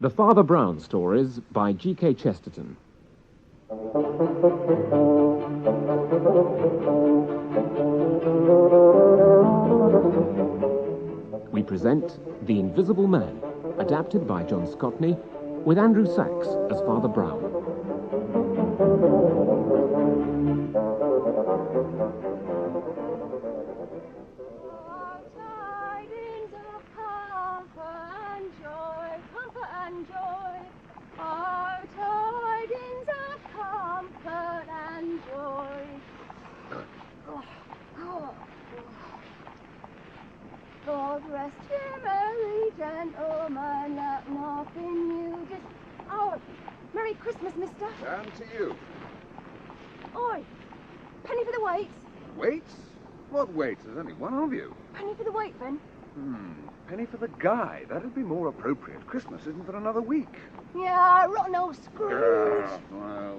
The Father Brown Stories by G.K. Chesterton. We present The Invisible Man, adapted by John Scotney, with Andrew Sachs as Father Brown. God rest you, merry gentlemen, that nothing you just... Oh, Merry Christmas, mister. Down to you. Oi, penny for the weights. Weights? What weights? There's only one of you. Penny for the weight, then. Penny for the guy. That'd be more appropriate. Christmas isn't for another week. Yeah, rotten old Scrooge. Well,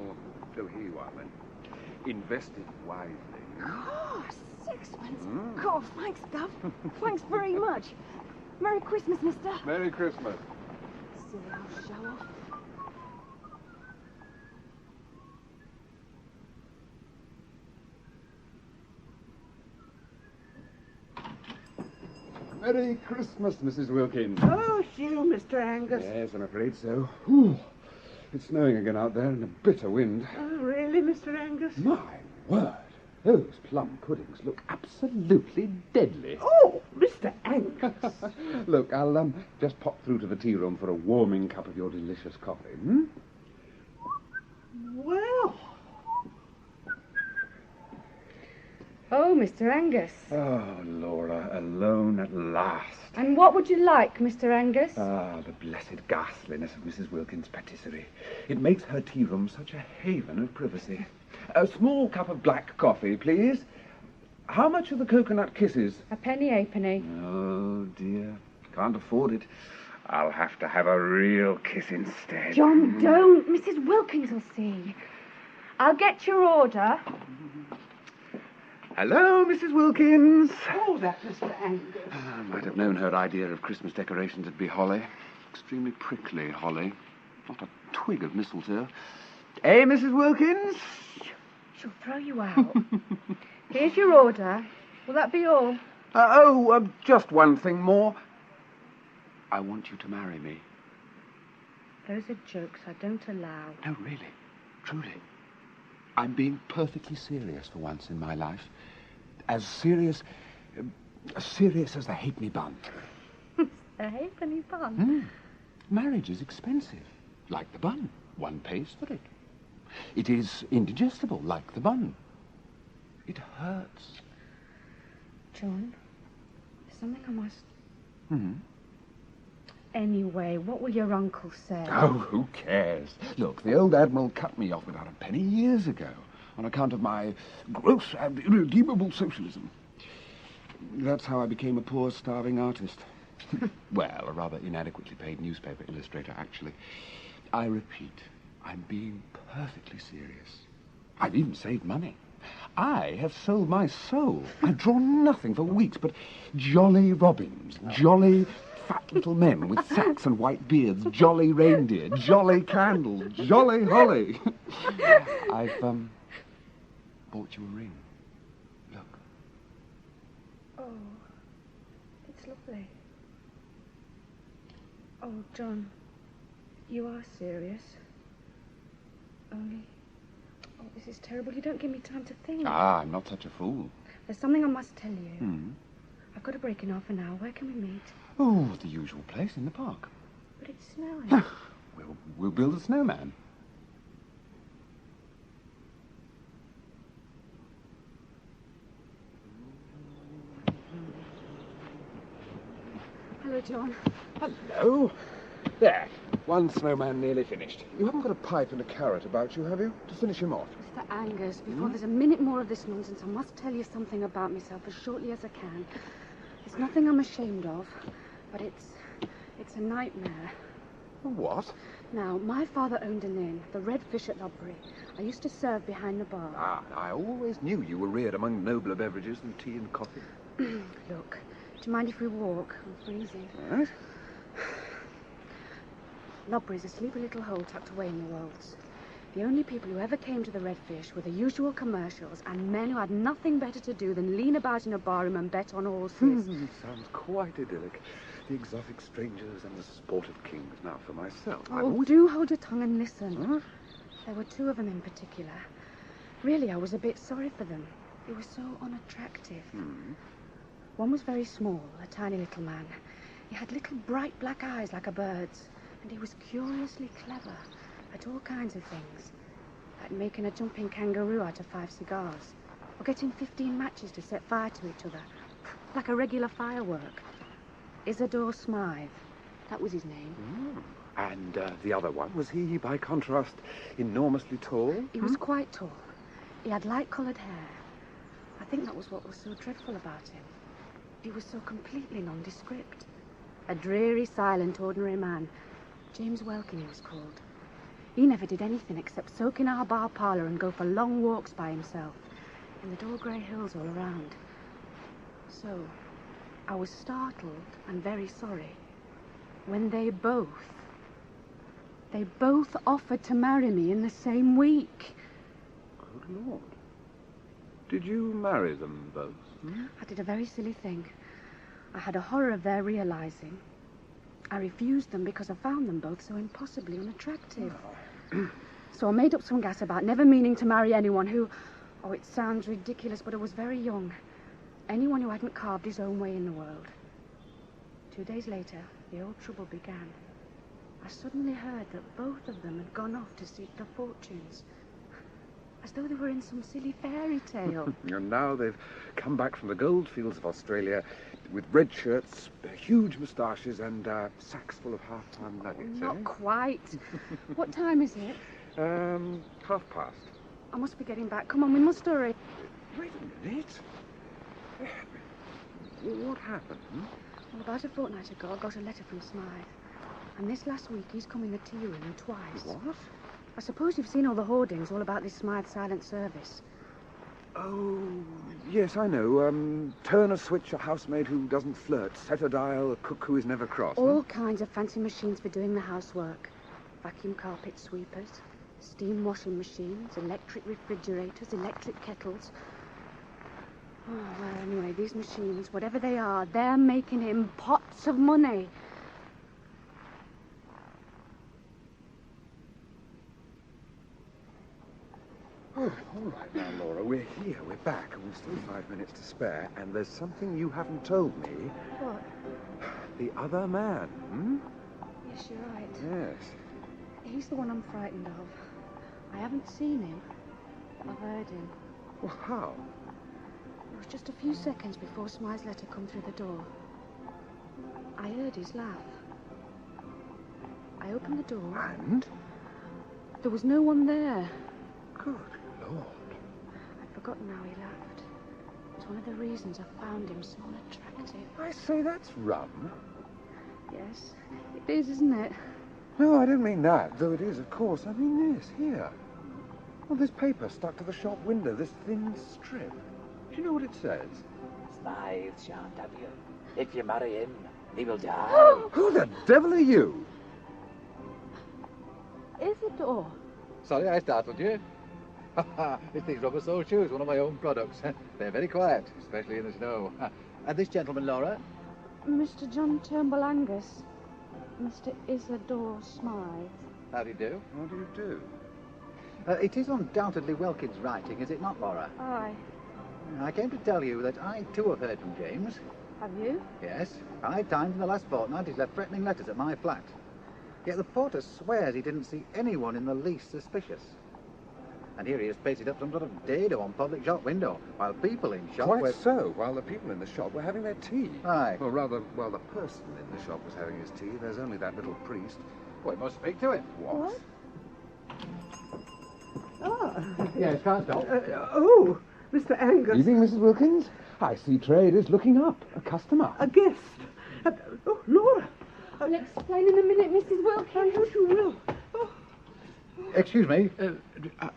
so here you are, then. Invested wisely. Oh, sixpence. God, thanks, Dove. Thanks very much. Merry Christmas, mister. Merry Christmas. Silly old show-off. Merry Christmas, Mrs. Wilkins. Oh, it's you, Mr. Angus. Yes, I'm afraid so. Whew. It's snowing again out there and a bitter wind. Oh, really, Mr. Angus? My word. Those plum puddings look absolutely deadly. Oh, Mr. Angus. Look, I'll just pop through to the tea room for a warming cup of your delicious coffee. Well. Oh, Mr. Angus. Oh, Laura, alone at last. And what would you like, Mr. Angus? Ah, the blessed ghastliness of Mrs. Wilkins' patisserie. It makes her tea room such a haven of privacy. A small cup of black coffee, please. How much are the coconut kisses? A penny, halfpenny. Oh, dear. Can't afford it. I'll have to have a real kiss instead. John, don't. Mrs. Wilkins will see. I'll get your order. Hello, Mrs. Wilkins. Oh, that Mr. Angus. I might have known her idea of Christmas decorations would be holly. Extremely prickly holly. Not a twig of mistletoe. Eh, Mrs. Wilkins? She'll throw you out. Here's your order. Will that be all? Just one thing more. I want you to marry me. Those are jokes I don't allow. No, really. Truly. I'm being perfectly serious for once in my life. As serious as the halfpenny bun. A halfpenny bun? Marriage is expensive, like the bun. One pays for it. It is indigestible, like the bun. It hurts. John, there's something I must... Anyway, what will your uncle say? Oh, who cares? Look, the old Admiral cut me off without a penny years ago on account of my gross and irredeemable socialism. That's how I became a poor, starving artist. Well, a rather inadequately paid newspaper illustrator, actually. I repeat, I'm being perfectly serious. I've even saved money. I have sold my soul. I've drawn nothing for weeks but jolly robins, jolly fat little men with sacks and white beards, jolly reindeer, jolly candles, jolly holly. I've bought you a ring. Look. Oh, it's lovely. Oh, John, you are serious. Only... Oh, this is terrible. You don't give me time to think. Ah, I'm not such a fool. There's something I must tell you. I've got to break in half an hour. Where can we meet? Oh, the usual place in the park. But it's snowing. We'll build a snowman. Hello, John. Hello. There. One snowman nearly finished. You haven't got a pipe and a carrot about you, have you? To finish him off. Mr. Angus, before there's a minute more of this nonsense, I must tell you something about myself as shortly as I can. It's nothing I'm ashamed of, but it's a nightmare. What? Now, my father owned an inn, the Red Fish at Lodbury. I used to serve behind the bar. Ah, I always knew you were reared among nobler beverages than tea and coffee. Look, do you mind if we walk? I'm freezing. All right. Loughborough's a sleepy little hole tucked away in the Wolds. The only people who ever came to the Redfish were the usual commercials and men who had nothing better to do than lean about in a barroom and bet on horses. Sounds quite idyllic. The exotic strangers and the sportive kings. Now, for myself, Oh, do hold your tongue and listen. Huh? There were two of them in particular. Really, I was a bit sorry for them. They were so unattractive. One was very small, a tiny little man. He had little bright black eyes like a bird's, and he was curiously clever at all kinds of things, like making a jumping kangaroo out of 5 cigars, or getting 15 matches to set fire to each other, like a regular firework. Isidore Smythe, that was his name. And the other one, was he, by contrast, enormously tall? He was quite tall. He had light-coloured hair. I think that was what was so dreadful about him. He was so completely nondescript. A dreary, silent, ordinary man. James Welkin, he was called. He never did anything except soak in our bar parlour and go for long walks by himself in the dull grey hills all around. So, I was startled and very sorry when they both offered to marry me in the same week. Good Lord. Did you marry them both? I did a very silly thing. I had a horror of their realising. I refused them because I found them both so impossibly unattractive. So I made up some gas about never meaning to marry anyone who... Oh, it sounds ridiculous, but I was very young. Anyone who hadn't carved his own way in the world. 2 days later, the old trouble began. I suddenly heard that both of them had gone off to seek their fortunes. As though they were in some silly fairy tale. And now they've come back from the goldfields of Australia with red shirts, huge moustaches, and sacks full of half-time nuggets, Not quite. What time is it? 1:30. I must be getting back. Come on, we must hurry. Wait a minute. What happened? Well, about a fortnight ago, I got a letter from Smythe. And this last week, he's come in the tea room twice. What? I suppose you've seen all the hoardings all about this Smythe silent service. Oh, yes, I know. Turn a switch, a housemaid who doesn't flirt. Set a dial, a cook who is never cross. All kinds of fancy machines for doing the housework. Vacuum carpet sweepers, steam washing machines, electric refrigerators, electric kettles. Oh, well, anyway, these machines, whatever they are, they're making him pots of money. Oh, all right now, Laura, we're here, we're back, and we've still 5 minutes to spare, and there's something you haven't told me. What? The other man, Yes, you're right. Yes. He's the one I'm frightened of. I haven't seen him. I've heard him. Well, how? It was just a few seconds before Smythe's letter come through the door. I heard his laugh. I opened the door. And? There was no one there. Good Lord. I'd forgotten how he laughed. It's one of the reasons I found him so unattractive. I say, that's rum. Yes, it is, isn't it? No, I don't mean that, though it is, of course. I mean this, here. Well, this paper stuck to the shop window, this thin strip. Do you know what it says? Smythe shan't have you. If you marry him, he will die. Who the devil are you? Isidore. Sorry I startled you. It's these rubber sole shoes, one of my own products. They're very quiet, especially in the snow. And this gentleman, Laura? Mr. John Turnbull Angus. Mr. Isidore Smythe. How do you do? What do you do? It is undoubtedly Welkin's writing, is it not, Laura? Aye. I came to tell you that I, too, have heard from James. Have you? Yes, 5 times in the last fortnight he's left threatening letters at my flat. Yet the porter swears he didn't see anyone in the least suspicious. And here he has pasted up some sort of dado on public shop window, while people in shop Quite were... so. While the people in the shop were having their tea. Aye. Or rather, while the person in the shop was having his tea, there's only that little priest. Well, we must speak to him. What? Yes, can't stop. Oh, Mr. Angus. Evening, Mrs. Wilkins. I see trade is looking up. A customer. A guest. Oh, Laura. I'll explain in a minute, Mrs. Wilkins. Yes, you will. Oh. Excuse me.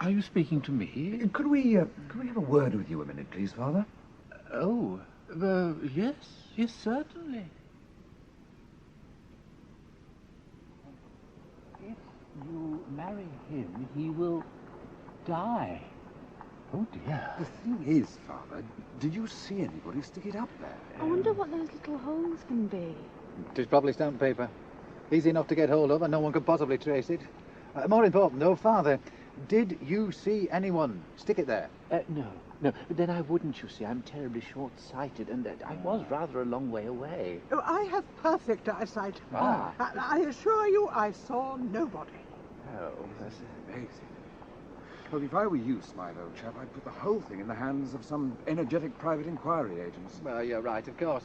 Are you speaking to me? Could we have a word with you a minute, please, Father? Oh, yes, certainly. marry him, he will die. Oh, dear. The thing is, Father, did you see anybody stick it up there? I wonder what those little holes can be. It's probably stamp paper. Easy enough to get hold of, and no one could possibly trace it. More important, though, Father, did you see anyone stick it there? No. But then I wouldn't, you see. I'm terribly short-sighted, and I was rather a long way away. Oh, I have perfect eyesight. Ah. I assure you I saw nobody. Oh, That's amazing. Well, if I were you, Smythe, old chap, I'd put the whole thing in the hands of some energetic private inquiry agents. Well, you're right, of course.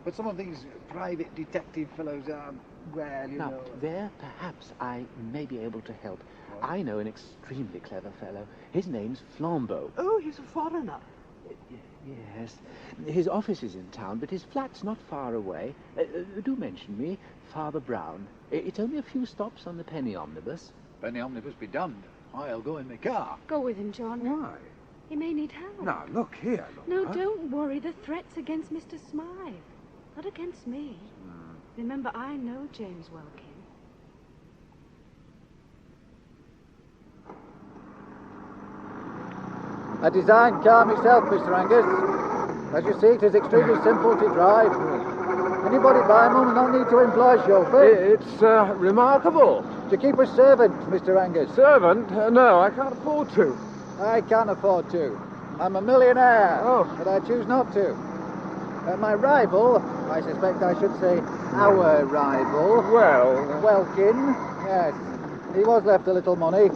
But some of these private detective fellows are, well, you now, know... there, perhaps I may be able to help. I know an extremely clever fellow. His name's Flambeau. Oh, he's a foreigner. Yes. His office is in town, but his flat's not far away. Do mention me, Father Brown. It's only a few stops on the penny omnibus. Penny omnibus be damned. I'll go in my car. Go with him, John. Why? He may need help. Now, look here, No, Laura. don't worry. The threat's against Mr. Smythe, not against me. Remember, I know James Welkin. I designed car myself, Mr. Angus. As you see, it is extremely simple to drive. Anybody buy 'em will not need to employ a chauffeur. It's remarkable. To keep a servant, Mr. Angus. Servant? No, I can't afford to. I can afford to. I'm a millionaire. Oh. But I choose not to. My rival, I suspect I should say our rival, Well, Welkin, yes, he was left a little money.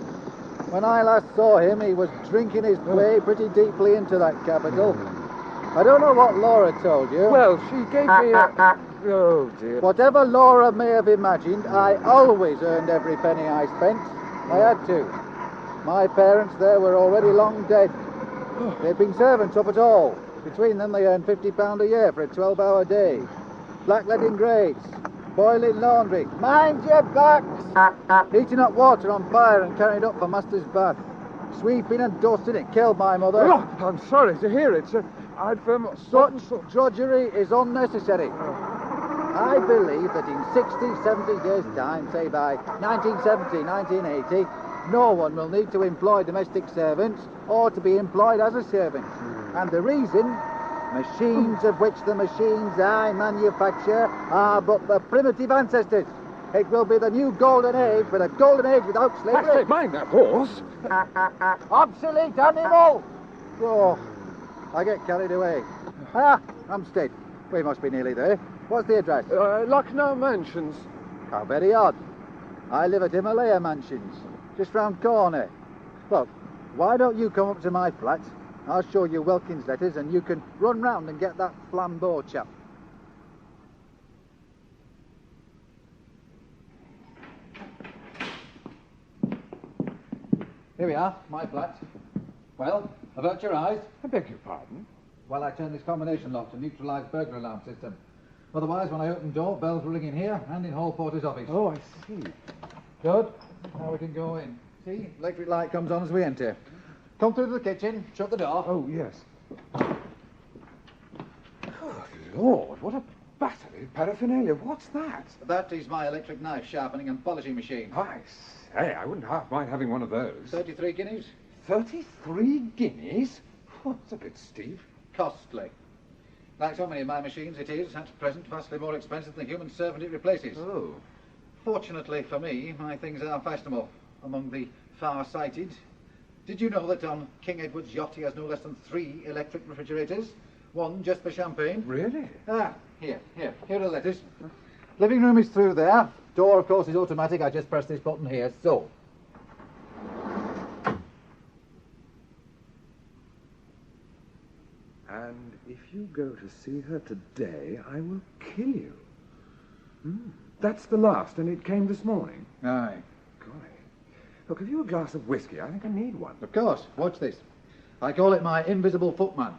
When I last saw him, he was drinking his way pretty deeply into that capital. I don't know what Laura told you. well, she gave me a... Oh, dear. Whatever Laura may have imagined, I always earned every penny I spent. I had to. My parents there were already long dead. They'd been servants up at all. Between them, they earned £50 a year for a 12-hour day. Blackleading grades, boiling laundry. Mind your backs! Heating up water on fire and carried up for master's bath. Sweeping and dusting, it killed my mother. Oh, I'm sorry to hear it. I've... Such drudgery is unnecessary. I believe that in 60, 70 years' time, say by 1970, 1980, no one will need to employ domestic servants or to be employed as a servant. And the reason, machines of which the machines I manufacture are but the primitive ancestors. It will be the new golden age, but a golden age without slavery. mind that horse. Obsolete animal! Oh, I get carried away. Hampstead. We must be nearly there. What's the address? Lucknow Mansions. How very odd. I live at Himalaya Mansions, just round corner. Look, why don't you come up to my flat? I'll show you Welkin's letters and you can run round and get that Flambeau chap. Here we are, my flat. Well, avert your eyes. I beg your pardon? While I turn this combination lock to neutralise burglar alarm system. Otherwise, when I open the door, bells will ring in here and in Hall Porter's office. Oh, I see. Good. Now we can go in. See, electric light comes on as we enter. Come through to the kitchen, shut the door. Oh, yes. Good Lord, what a battery of paraphernalia. What's that? That is my electric knife sharpening and polishing machine. I say, I wouldn't half mind having one of those. 33 guineas. 33 guineas? Oh, that's a bit steep. Costly. Like so many of my machines, it is, at present, vastly more expensive than the human servant it replaces. Oh. Fortunately for me, my things are fashionable among the far-sighted. Did you know that on King Edward's yacht he has no less than 3 electric refrigerators? One just for champagne. Really? Here are the letters. Living room is through there. Door, of course, is automatic. I just press this button here, so. And if you go to see her today, I will kill you. That's the last, and it came this morning. Aye. Golly. Look, have you a glass of whiskey? I think I need one. Of course. Watch this. I call it my invisible footman.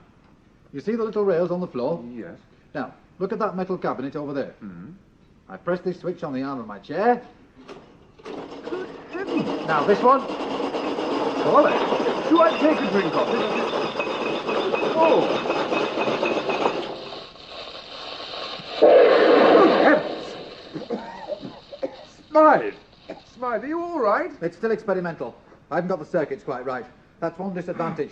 You see the little rails on the floor? Yes. Now, look at that metal cabinet over there. Mm-hmm. I press this switch on the arm of my chair. Good heavens. Now, this one. Golly. Do I take a drink of it? Oh. Good heavens. Smythe. Smythe, are you all right? It's still experimental. I haven't got the circuits quite right. That's one disadvantage.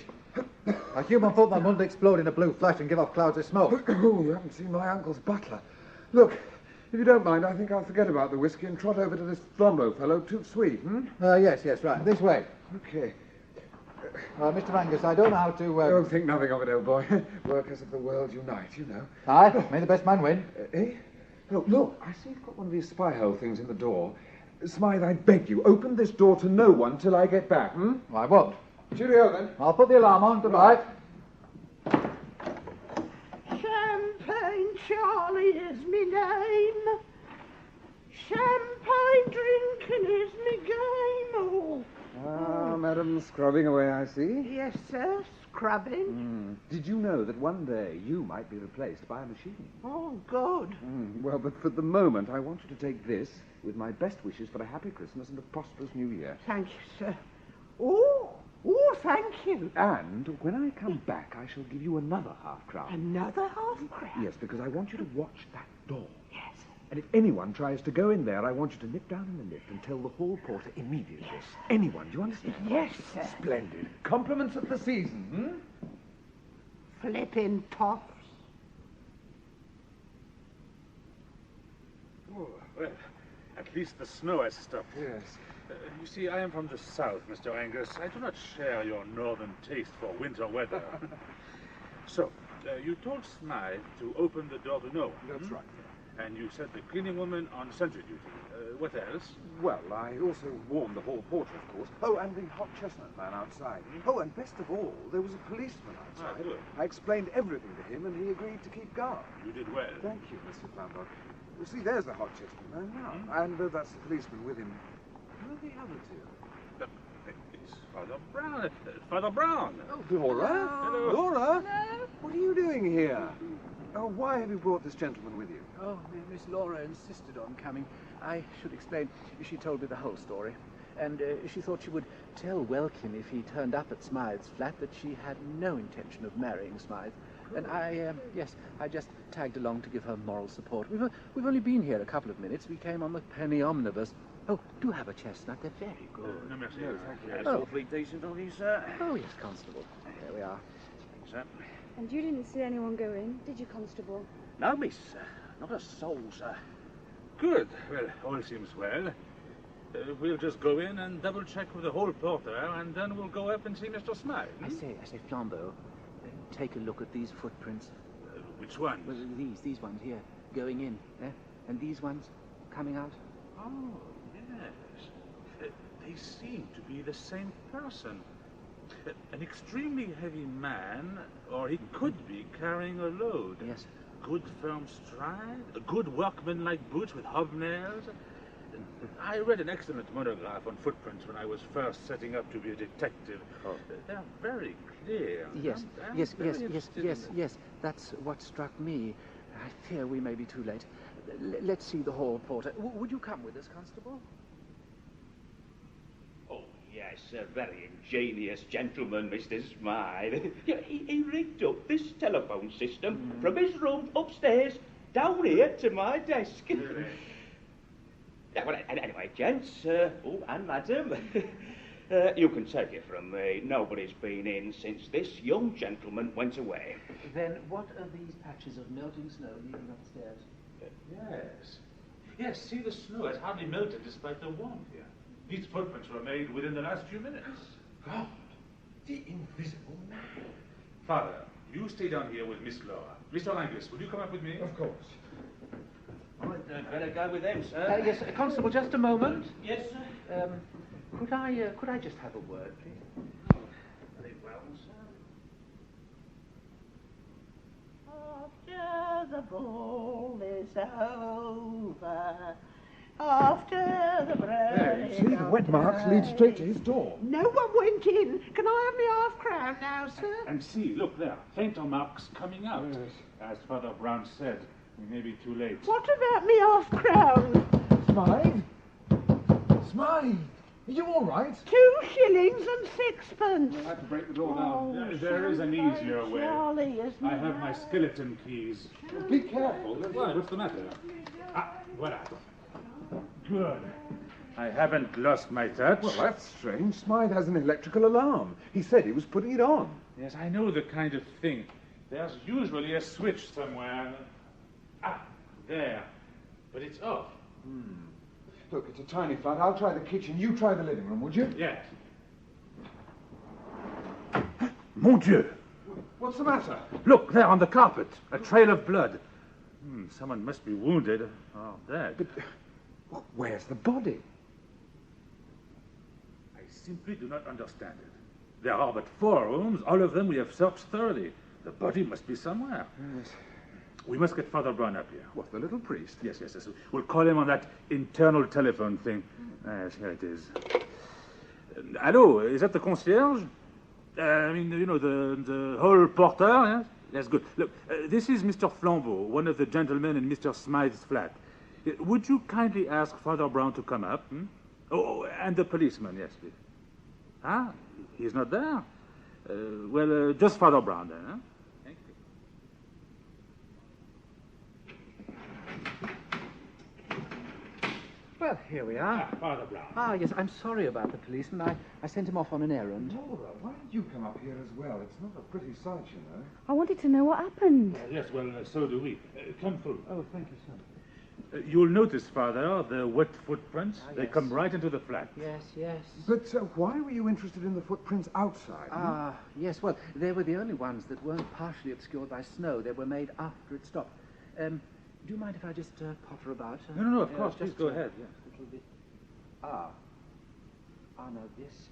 A human footman wouldn't explode in a blue flash and give off clouds of smoke. Oh, you haven't seen my uncle's butler. Look, if you don't mind, I think I'll forget about the whiskey and trot over to this Flambeau fellow, Too Sweet, Yes, right. This way. Okay. Mr. Angus, I don't know how to... Don't think nothing of it, old boy. Workers of the world unite, you know. Aye, may the best man win. Eh? Oh, look, I see you've got one of these spy hole things in the door. Smythe, I beg you, open this door to no one till I get back, I won't. Cheerio, then. I'll put the alarm on. Goodbye. Champagne Charlie is me name. Champagne drinking is me game. Oh. Ah, madam, scrubbing away, I see. Yes, sir, scrubbing. Did you know that one day you might be replaced by a machine? Oh, good. Well, but for the moment, I want you to take this with my best wishes for a happy Christmas and a prosperous New Year. Thank you, sir. Oh, thank you. And when I come back, I shall give you another half-crown. Another half-crown? Yes, because I want you to watch that door. Yes. And if anyone tries to go in there, I want you to nip down in the lift and tell the hall porter immediately. Yes. Anyone, do you understand? Yes, sir. Splendid. Compliments of the season, Flippin' toffs. Oh, well, at least the snow has stopped. Yes. You see, I am from the south, Mr. Angus. I do not share your northern taste for winter weather. So, you told Smythe to open the door to no one. That's right. And you set the cleaning woman on sentry duty. What else? Well, I also warned the hall porter, of course. Oh, and the hot chestnut man outside. Oh, and best of all, there was a policeman outside. Ah, good. I explained everything to him, and he agreed to keep guard. You did well. Thank you, Mr. Flambeau. You see, there's the hot chestnut man now, and that's the policeman with him. Who are the other two? It's Father Brown. Father Brown. Oh, Dora. Hello. Dora. Hello. What are you doing here? Oh, why have you brought this gentleman with you? Oh, Miss Laura insisted on coming. I should explain. She told me the whole story. And she thought she would tell Welkin if he turned up at Smythe's flat that she had no intention of marrying Smythe. And I just tagged along to give her moral support. We've only been here a couple of minutes. We came on the penny omnibus. Oh, do have a chestnut. They're very good. No, merci. No, thank you. That's Oh. awfully decent of you, sir. Oh, yes, Constable. There we are. Thanks, sir. And you didn't see anyone go in, did you, Constable? No, miss. Not a soul, sir. Good. Well, all seems well. We'll just go in and double-check with the hall porter, and then we'll go up and see Mr. Smythe. I say, Flambeau, take a look at these footprints. Which one? Well, these ones here, going in, and these ones coming out. Oh, yes. They seem to be the same person. An extremely heavy man, or he could be carrying a load. Yes. Good firm stride, good workmanlike boots with hobnails. I read an excellent monograph on footprints when I was first setting up to be a detective. Oh. They're very clear. Yes, I'm yes, very yes, yes, interested yes, in yes. That's what struck me. I fear we may be too late. Let's see the hall porter. Would you come with us, Constable? Oh, yes, a very ingenious gentleman, Mr. Smythe. Yeah, he rigged up this telephone system from his room upstairs down here to my desk. Yeah, well, anyway, gents, and madam, you can take it from me. Nobody's been in since this young gentleman went away. Then what are these patches of melting snow leading upstairs? Yes. Yes, see, the snow has hardly melted despite the warmth here. These footprints were made within the last few minutes. God, the invisible man. Father, you stay down here with Miss Laura. Mr. Angus, will you come up with me? Of course. I'd better go with them, sir. Yes, Constable, just a moment. Yes, sir. Could I just have a word, please? Very well, sir. After the ball is over, after the break. See, the wet marks lead straight to his door. No one went in. Can I have my half-crown now, sir? And see, look there, fainter marks coming out. Yes. As Father Brown said, we may be too late. What about me half-crown? Smythe? Smythe? Are you all right? 2 shillings and 6pence. We'll have to break the door Oh, down. There is an Champagne easier way. Charlie, isn't I have my there? skeleton keys. Be careful. Why, what's the matter? Ah, voila. Good. I haven't lost my touch. Well, that's strange. Smythe has an electrical alarm. He said he was putting it on. Yes, I know the kind of thing. There's usually a switch somewhere. Ah, there. But it's off. Look, it's a tiny flat. I'll try the kitchen. You try the living room, would you? Yes. Mon Dieu! What's the matter? Look, there on the carpet. A trail of blood. Someone must be wounded or dead. But where's the body? I simply do not understand it. There are but 4 rooms. All of them we have searched thoroughly. The body must be somewhere. Yes. We must get Father Brown up here. What, the little priest? Yes. We'll call him on that internal telephone thing. Yes, here it is. Hello, is that the concierge? The hall porter, yes? Yes, good. Look, this is Mr. Flambeau, one of the gentlemen in Mr. Smythe's flat. Would you kindly ask Father Brown to come up? Oh, and the policeman, yes, please. Ah, he's not there? Just Father Brown then, huh? Thank you. Well, here we are. Father Brown. Ah, yes, I'm sorry about the policeman. I sent him off on an errand. Laura, why did you come up here as well? It's not a pretty sight, you know. I wanted to know what happened. Yes, so do we. Come through. Oh, thank you, sir. You'll notice, Father, the wet footprints. Ah, They yes. come right into the flat. Yes. But why were you interested in the footprints outside? Ah, yes, well, they were the only ones that weren't partially obscured by snow. They were made after it stopped. Do you mind if I just potter about? No, of course. Please go ahead. Yes. A little bit. Ah, no, this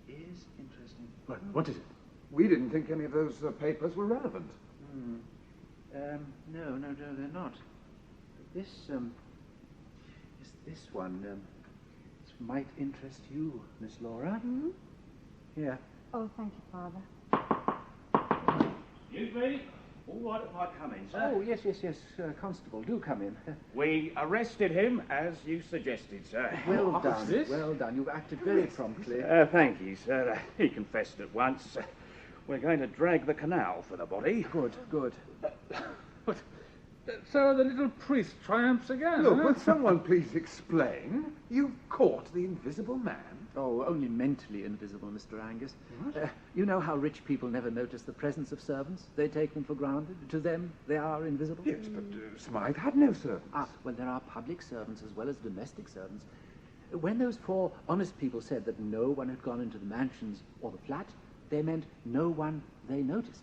is interesting. What is it? We didn't think any of those papers were relevant. No, they're not. This one, this might interest you, Miss Laura. Here. Oh, thank you, Father. Excuse me? All right if I come in, sir? Oh, yes. Constable, do come in. We arrested him as you suggested, sir. Well done. Well done. You've acted very promptly. Thank you, sir. He confessed at once. We're going to drag the canal for the body. Good. So the little priest triumphs again. Look, huh? would someone please explain? You've caught the Invisible Man. Oh, only mentally invisible, Mr. Angus. You know how rich people never notice the presence of servants? They take them for granted. To them, they are invisible. Yes, but Smythe had no servants. Well, there are public servants as well as domestic servants. When those 4 honest people said that no one had gone into the mansions or the flat, they meant no one they noticed.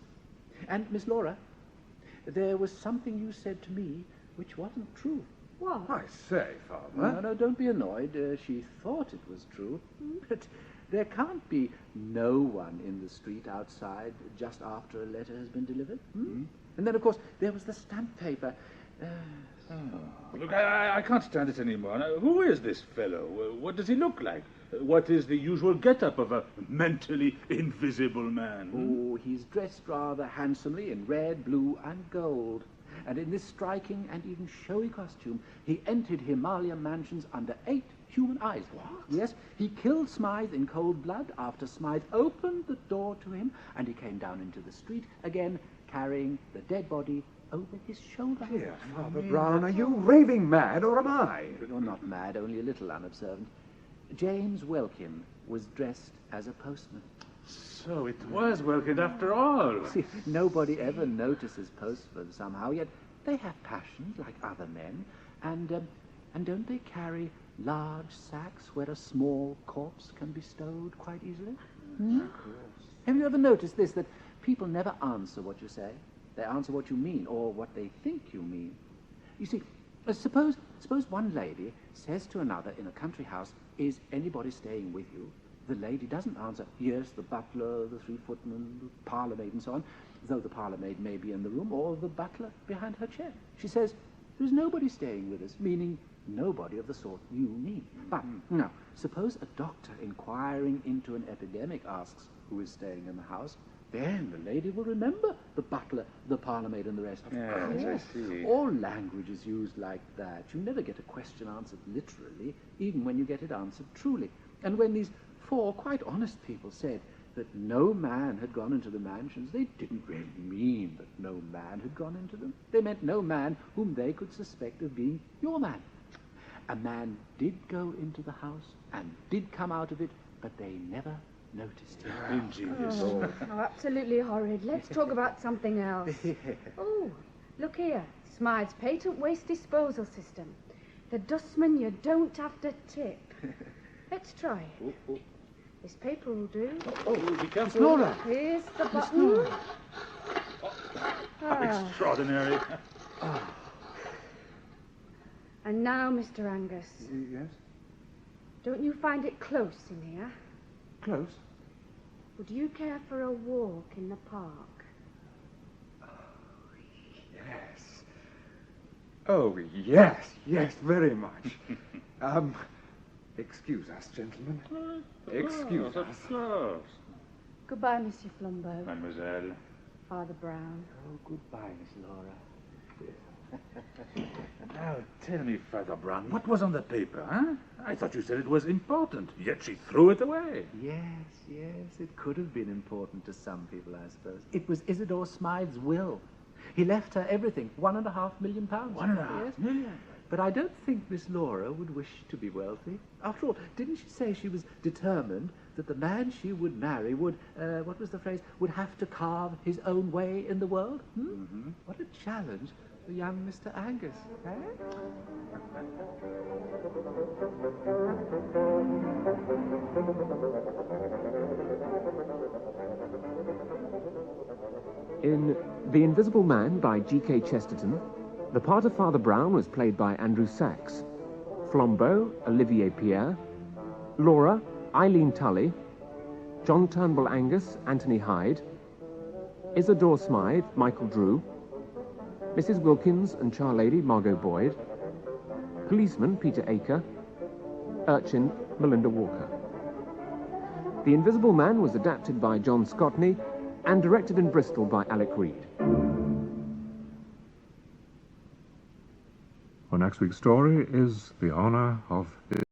And, Miss Laura, there was something you said to me which wasn't true. What? I say, Father. No, don't be annoyed. She thought it was true. But there can't be no one in the street outside just after a letter has been delivered. And then, of course, there was the stamp paper. Look, I can't stand it anymore. Now, who is this fellow? What does he look like? What is the usual get-up of a mentally invisible man? Oh, he's dressed rather handsomely in red, blue, and gold. And in this striking and even showy costume, he entered Himalaya mansions under 8 human eyes. What? Yes, he killed Smythe in cold blood after Smythe opened the door to him, and he came down into the street again, carrying the dead body over his shoulder. Dear Father Brown, are you raving mad, or am I? You're not mad, only a little unobservant. James Welkin was dressed as a postman. So it was Welkin after all. See, nobody ever notices postmen somehow, yet they have passions like other men, and don't they carry large sacks where a small corpse can be stowed quite easily? Of course. Have you ever noticed this, that people never answer what you say? They answer what you mean, or what they think you mean. You see, suppose one lady says to another in a country house, "Is anybody staying with you?" The lady doesn't answer, "Yes, the butler, the 3 footmen, the parlour-maid, and so on," though the parlour-maid may be in the room, or the butler behind her chair. She says, "There's nobody staying with us," meaning nobody of the sort you mean. But now, suppose a doctor inquiring into an epidemic asks who is staying in the house, then the lady will remember the butler, the parlour-maid, and the rest. Yes, I see. All language is used like that. You never get a question answered literally, even when you get it answered truly. And when these 4 quite honest people said that no man had gone into the mansions, they didn't really mean that no man had gone into them. They meant no man whom they could suspect of being your man. A man did go into the house and did come out of it, but they never noticed him. Ingenious. Oh, absolutely horrid. Let's talk about something else. Oh, look here. Smythe's patent waste disposal system. The dustman you don't have to tip. Let's try it. This paper will do. Oh, be careful. Laura! Here's the button. Extraordinary. And now, Mr. Angus, Yes? don't you find it close in here? Close? Would you care for a walk in the park? Yes. Oh, yes, very much. Excuse us, gentlemen. Excuse us. Of course. Goodbye, Monsieur Flambeau. Mademoiselle. Father Brown. Oh, goodbye, Miss Laura. Now, tell me, Father Brown, what was on the paper, huh? I thought you said it was important, yet she threw it away. Yes, it could have been important to some people, I suppose. It was Isidore Smythe's will. He left her everything, £1.5 million. £1.5 million? But I don't think Miss Laura would wish to be wealthy. After all, didn't she say she was determined that the man she would marry would, what was the phrase, would have to carve his own way in the world? Mm-hmm. What a challenge for young Mr. Angus, eh? In The Invisible Man by G.K. Chesterton, the part of Father Brown was played by Andrew Sachs, Flambeau, Olivier Pierre, Laura, Eileen Tully, John Turnbull Angus, Anthony Hyde, Isidore Smythe, Michael Drew, Mrs. Wilkins and Charlady, Margot Boyd, Policeman, Peter Aker, Urchin, Melinda Walker. The Invisible Man was adapted by John Scotney and directed in Bristol by Alec Reed. Our next week's story is The Honor of His